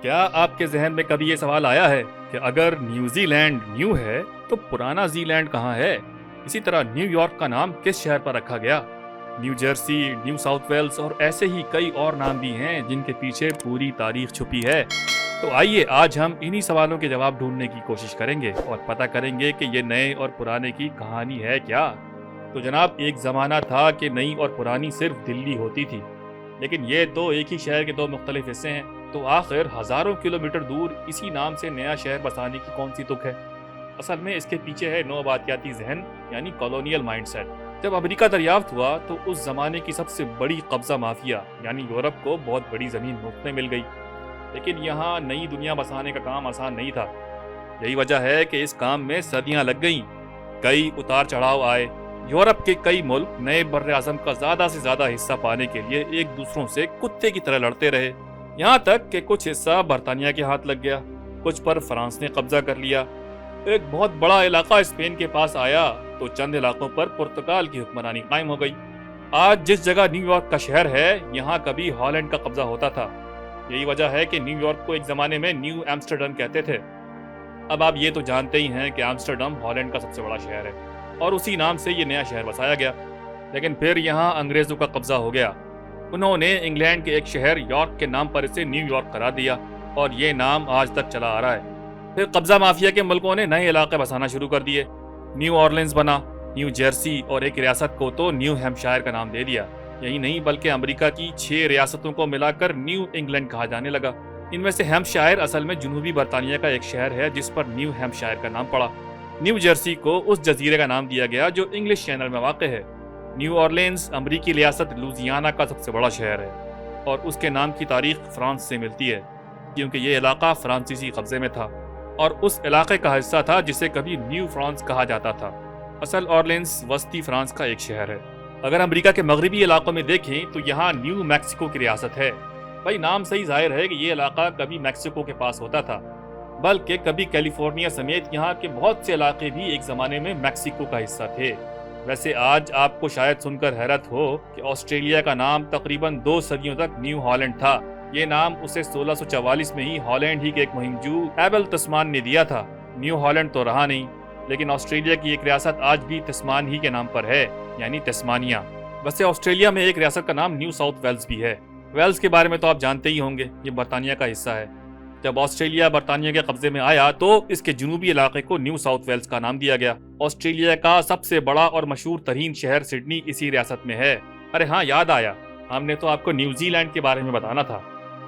کیا آپ کے ذہن میں کبھی یہ سوال آیا ہے کہ اگر نیوزی لینڈ نیو ہے تو پرانا زی لینڈ کہاں ہے؟ اسی طرح نیو یارک کا نام کس شہر پر رکھا گیا؟ New Jersey, New South Wales اور ایسے ہی کئی اور نام بھی ہیں جن کے پیچھے پوری تاریخ چھپی ہے۔ تو آئیے آج ہم انہی سوالوں کے جواب ڈھونڈنے کی کوشش کریں گے اور پتہ کریں گے کہ یہ نئے اور پرانے کی کہانی ہے کیا۔ تو جناب، ایک زمانہ تھا کہ نئی اور پرانی صرف دلی ہوتی تھی، لیکن یہ تو ایک ہی شہر کے دو مختلف حصے ہیں۔ تو آخر ہزاروں کلومیٹر دور اسی نام سے نیا شہر بسانے کی کون سی تک ہے؟ اصل میں اس کے پیچھے ہے نوآبادیاتی ذہن، یعنی کالونیل مائنڈ سیٹ۔ جب امریکہ دریافت ہوا تو اس زمانے کی سب سے بڑی قبضہ مافیا یعنی یورپ کو بہت بڑی زمین مفت میں مل گئی، لیکن یہاں نئی دنیا بسانے کا کام آسان نہیں تھا۔ یہی وجہ ہے کہ اس کام میں صدیاں لگ گئیں، کئی اتار چڑھاؤ آئے۔ یورپ کے کئی ملک نئے بر اعظم کا زیادہ سے زیادہ حصہ پانے کے لیے ایک دوسروں سے کتے کی طرح لڑتے رہے، یہاں تک کہ کچھ حصہ برطانیہ کے ہاتھ لگ گیا، کچھ پر فرانس نے قبضہ کر لیا۔ ایک بہت بڑا علاقہ اسپین کے پاس آیا تو چند علاقوں پر پرتگال کی حکمرانی قائم ہو گئی۔ آج جس جگہ نیو یارک کا شہر ہے، یہاں کبھی ہالینڈ کا قبضہ ہوتا تھا۔ یہی وجہ ہے کہ نیو یارک کو ایک زمانے میں نیو ایمسٹرڈم کہتے تھے۔ اب آپ یہ تو جانتے ہی ہیں کہ ایمسٹرڈم ہالینڈ کا سب سے بڑا شہر ہے اور اسی نام سے یہ نیا شہر بسایا گیا۔ لیکن پھر یہاں انگریزوں کا قبضہ ہو گیا۔ انہوں نے انگلینڈ کے ایک شہر یارک کے نام پر اسے نیو یارک قرار دیا اور یہ نام آج تک چلا آ رہا ہے۔ پھر قبضہ مافیا کے ملکوں نے نئے علاقے بسانا شروع کر دیے۔ نیو اورلینز بنا، نیو جرسی اور ایک ریاست کو تو نیو ہیمپشائر کا نام دے دیا۔ یہی نہیں بلکہ امریکہ کی 6 ریاستوں کو ملا کر نیو انگلینڈ کہا جانے لگا۔ ان میں سے ہیمپشائر اصل میں جنوبی برطانیہ کا ایک شہر ہے جس پر نیو ہیمپشائر کا نام پڑا۔ نیو جرسی کو اس جزیرے کا نام دیا گیا جو انگلش چینل میں واقع ہے۔ نیو اورلینز امریکی ریاست لوزیانا کا سب سے بڑا شہر ہے اور اس کے نام کی تاریخ فرانس سے ملتی ہے، کیونکہ یہ علاقہ فرانسیسی قبضے میں تھا اور اس علاقے کا حصہ تھا جسے کبھی نیو فرانس کہا جاتا تھا۔ اصل اورلینز وسطی فرانس کا ایک شہر ہے۔ اگر امریکہ کے مغربی علاقوں میں دیکھیں تو یہاں نیو میکسیکو کی ریاست ہے۔ بھائی نام سے ہی ظاہر ہے کہ یہ علاقہ کبھی میکسیکو کے پاس ہوتا تھا، بلکہ کبھی کیلیفورنیا سمیت یہاں کے بہت سے علاقے بھی ایک زمانے میں میکسیکو کا حصہ تھے۔ ویسے آج آپ کو شاید سن کر حیرت ہو کہ آسٹریلیا کا نام تقریباً 2 صدیوں تک نیو ہالینڈ تھا۔ یہ نام اسے 1644 میں ہی ہالینڈ ہی کے ایک مہمجو ایبل تسمان نے دیا تھا۔ نیو ہالینڈ تو رہا نہیں، لیکن آسٹریلیا کی ایک ریاست آج بھی تسمان ہی کے نام پر ہے، یعنی تسمانیہ۔ ویسے آسٹریلیا میں ایک ریاست کا نام نیو ساؤتھ ویلز بھی ہے۔ ویلز کے بارے میں تو آپ جانتے ہی ہوں گے، یہ برطانیہ کا حصہ ہے۔ جب آسٹریلیا برطانیہ کے قبضے میں آیا تو اس کے جنوبی علاقے کو نیو ساؤتھ ویلز کا نام دیا گیا۔ آسٹریلیا کا سب سے بڑا اور مشہور ترین شہر سڈنی اسی ریاست میں ہے۔ ارے ہاں، یاد آیا، ہم نے تو آپ کو نیوزی لینڈ کے بارے میں بتانا تھا۔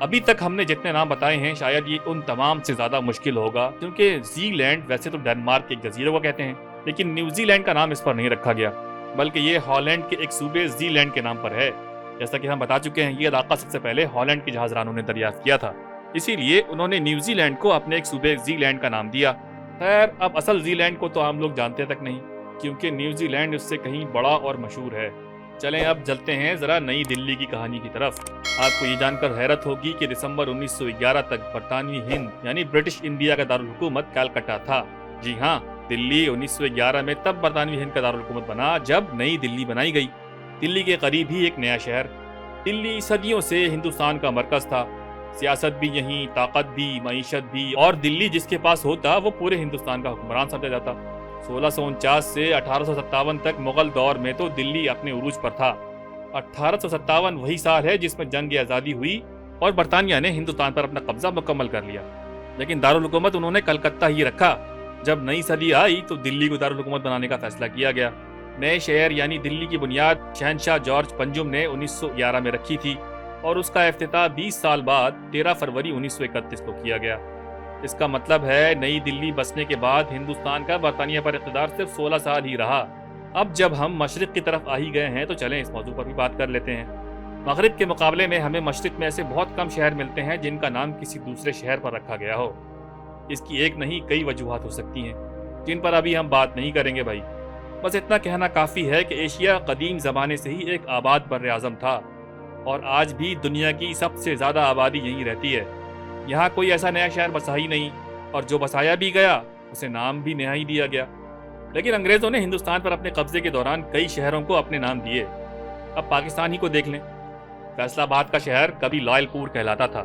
ابھی تک ہم نے جتنے نام بتائے ہیں شاید یہ ان تمام سے زیادہ مشکل ہوگا، کیونکہ زی لینڈ ویسے تو ڈنمارک کے ایک جزیرے کو کہتے ہیں، لیکن نیوزی لینڈ کا نام اس پر نہیں رکھا گیا، بلکہ یہ ہالینڈ کے ایک صوبے زی لینڈ کے نام پر ہے۔ جیسا کہ ہم بتا چکے ہیں، یہ علاقہ سب سے پہلے ہالینڈ کے جہاز رانوں نے دریافت کیا تھا، اسی لیے انہوں نے نیوزی لینڈ کو اپنے ایک صوبے زی لینڈ کا نام دیا۔ خیر، اب اصل زی لینڈ کو تو عام لوگ جانتے تک نہیں، کیونکہ نیوزی لینڈ اس سے کہیں بڑا اور مشہور ہے۔ چلیں اب چلتے ہیں ذرا نئی دلی کی کہانی کی طرف۔ آپ کو یہ جان کر حیرت ہوگی کہ دسمبر 1911 تک برطانوی ہند یعنی برٹش انڈیا کا دارالحکومت کلکتہ تھا۔ جی ہاں، دلی 1911 میں تب برطانوی ہند کا دارالحکومت بنا جب نئی دلی بنائی گئی۔ دلی کے قریب ہی ایک نیا شہر۔ دلی صدیوں سے ہندوستان کا مرکز تھا، سیاست بھی یہیں، طاقت بھی، معیشت بھی، اور دلی جس کے پاس ہوتا وہ پورے ہندوستان کا حکمران سمجھا جاتا۔ 1649 سے 1857 تک مغل دور میں تو دلی اپنے عروج پر تھا۔ 1857 وہی سال ہے جس میں جنگ آزادی ہوئی اور برطانیہ نے ہندوستان پر اپنا قبضہ مکمل کر لیا، لیکن دارالحکومت انہوں نے کلکتہ ہی رکھا۔ جب نئی صدی آئی تو دلی کو دارالحکومت بنانے کا فیصلہ کیا گیا۔ نئے شہر یعنی دلی کی بنیاد شہنشاہ جارج پنجم نے 1911 میں رکھی تھی اور اس کا افتتاح 20 سال بعد 13 فروری 1931 کو کیا گیا۔ اس کا مطلب ہے نئی دلی بسنے کے بعد ہندوستان کا برطانیہ پر اقتدار صرف 16 سال ہی رہا۔ اب جب ہم مشرق کی طرف آ ہی گئے ہیں تو چلیں اس موضوع پر بھی بات کر لیتے ہیں۔ مغرب کے مقابلے میں ہمیں مشرق میں ایسے بہت کم شہر ملتے ہیں جن کا نام کسی دوسرے شہر پر رکھا گیا ہو۔ اس کی ایک نہیں کئی وجوہات ہو سکتی ہیں جن پر ابھی ہم بات نہیں کریں گے بھائی۔ بس اتنا کہنا کافی ہے کہ ایشیا قدیم زمانے سے ہی ایک آباد بر اعظم تھا اور آج بھی دنیا کی سب سے زیادہ آبادی یہیں رہتی ہے۔ یہاں کوئی ایسا نیا شہر بسا ہی نہیں، اور جو بسایا بھی گیا اسے نام بھی نیا ہی دیا گیا۔ لیکن انگریزوں نے ہندوستان پر اپنے قبضے کے دوران کئی شہروں کو اپنے نام دیے۔ اب پاکستان ہی کو دیکھ لیں، فیصل آباد کا شہر کبھی لائل پور کہلاتا تھا،